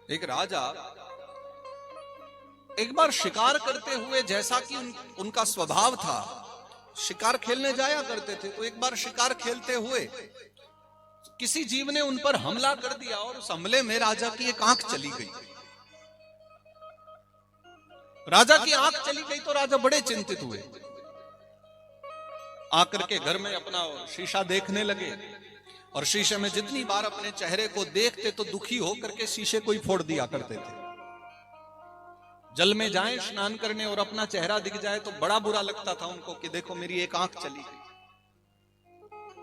एक राजा एक बार शिकार करते हुए, जैसा कि उनका स्वभाव था, शिकार खेलने जाया करते थे। तो एक बार शिकार खेलते हुए किसी जीव ने उन पर हमला कर दिया और उस हमले में राजा की एक आंख चली गई। राजा की आंख चली गई तो राजा बड़े चिंतित हुए। आकर के घर में अपना शीशा देखने लगे और शीशे में जितनी बार अपने चेहरे को देखते तो दुखी होकर के शीशे को ही फोड़ दिया करते थे। जल में जाएं स्नान करने और अपना चेहरा दिख जाए तो बड़ा बुरा लगता था उनको कि देखो मेरी एक आंख चली गई।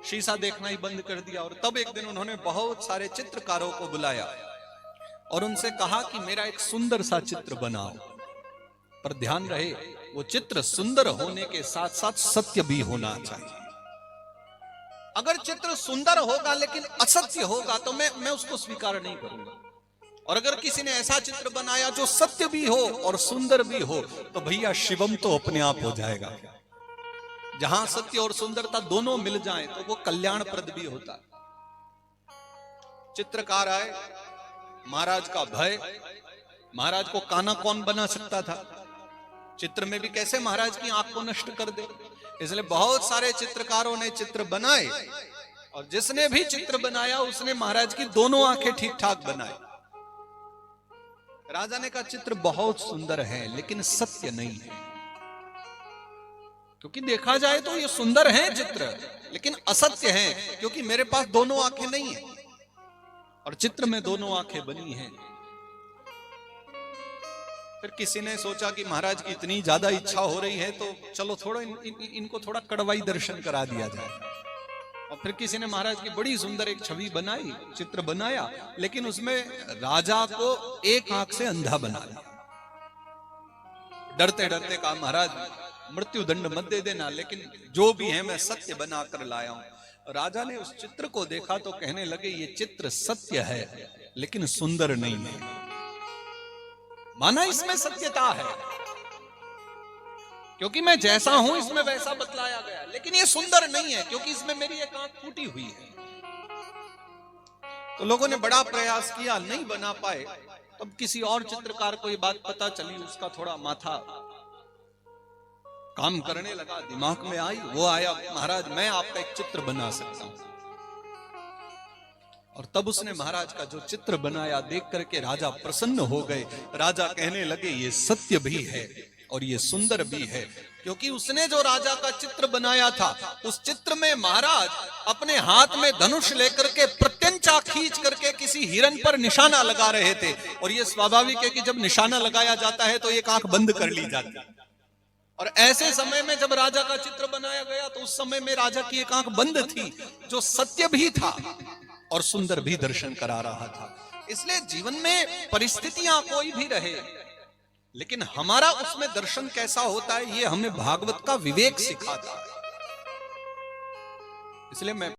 शीशा देखना ही बंद कर दिया। और तब एक दिन उन्होंने बहुत सारे चित्रकारों को बुलाया और उनसे कहा कि मेरा एक सुंदर सा चित्र बनाओ, पर ध्यान रहे वो चित्र सुंदर होने के साथ साथ सत्य भी होना चाहिए। अगर चित्र सुंदर होगा लेकिन असत्य होगा तो मैं उसको स्वीकार नहीं करूंगा। और अगर किसी ने ऐसा चित्र बनाया जो सत्य भी हो और सुंदर भी हो तो भैया शिवम तो अपने आप हो जाएगा। जहां सत्य और सुंदरता दोनों मिल जाएं तो वो कल्याणप्रद भी होता है। चित्रकार आए, महाराज का भय, महाराज को काना कौन बना सकता था, चित्र में भी कैसे महाराज की आंख को नष्ट कर दे। इसलिए बहुत सारे चित्रकारों ने चित्र बनाए और जिसने भी चित्र बनाया उसने महाराज की दोनों आंखें ठीक ठाक बनाई। राजा ने कहा चित्र बहुत सुंदर है लेकिन सत्य नहीं है, क्योंकि देखा जाए तो ये सुंदर है चित्र लेकिन असत्य है, क्योंकि मेरे पास दोनों आंखें नहीं है और चित्र में दोनों आंखें बनी हैं। फिर किसी ने सोचा कि महाराज की इतनी ज्यादा इच्छा हो रही है तो चलो थोड़ा इनको थोड़ा कड़वाई दर्शन करा दिया जाए। और फिर किसी ने महाराज की बड़ी सुंदर एक छवि बनाई, चित्र बनाया, लेकिन उसमें राजा को एक आंख से अंधा बना दिया। डरते डरते कहा महाराज मृत्यु दंड मत दे देना, लेकिन जो भी है मैं सत्य बनाकर लाया हूं। राजा ने उस चित्र को देखा तो कहने लगे ये चित्र सत्य है लेकिन सुंदर नहीं है। माना इसमें सत्यता है क्योंकि मैं जैसा हूं इसमें वैसा बतलाया गया, लेकिन ये सुंदर नहीं है क्योंकि इसमें मेरी एक आंख फूटी हुई है। तो लोगों ने बड़ा प्रयास किया, नहीं बना पाए। तब किसी और चित्रकार को ये बात पता चली, उसका थोड़ा माथा काम करने लगा, दिमाग में आई। वो आया, महाराज मैं आपका एक चित्र बना सकता हूं। और तब उसने महाराज का जो चित्र बनाया देख करके राजा प्रसन्न हो गए। राजा कहने लगे ये सत्य भी है और ये सुंदर भी है, क्योंकि उसने जो राजा का चित्र बनाया था उस चित्र में महाराज अपने हाथ में धनुष लेकर के प्रत्यंचा खींच करके किसी हिरण पर निशाना लगा रहे थे। और ये स्वाभाविक है कि जब निशाना लगाया जाता है तो एक आंख बंद कर ली जाती है। और ऐसे समय में जब राजा का चित्र बनाया गया तो उस समय में राजा की एक आंख बंद थी, जो सत्य भी था और सुंदर भी दर्शन करा रहा था। इसलिए जीवन में परिस्थितियां कोई भी रहे, लेकिन हमारा उसमें दर्शन कैसा होता है ये हमें भागवत का विवेक सिखाता है। इसलिए मैं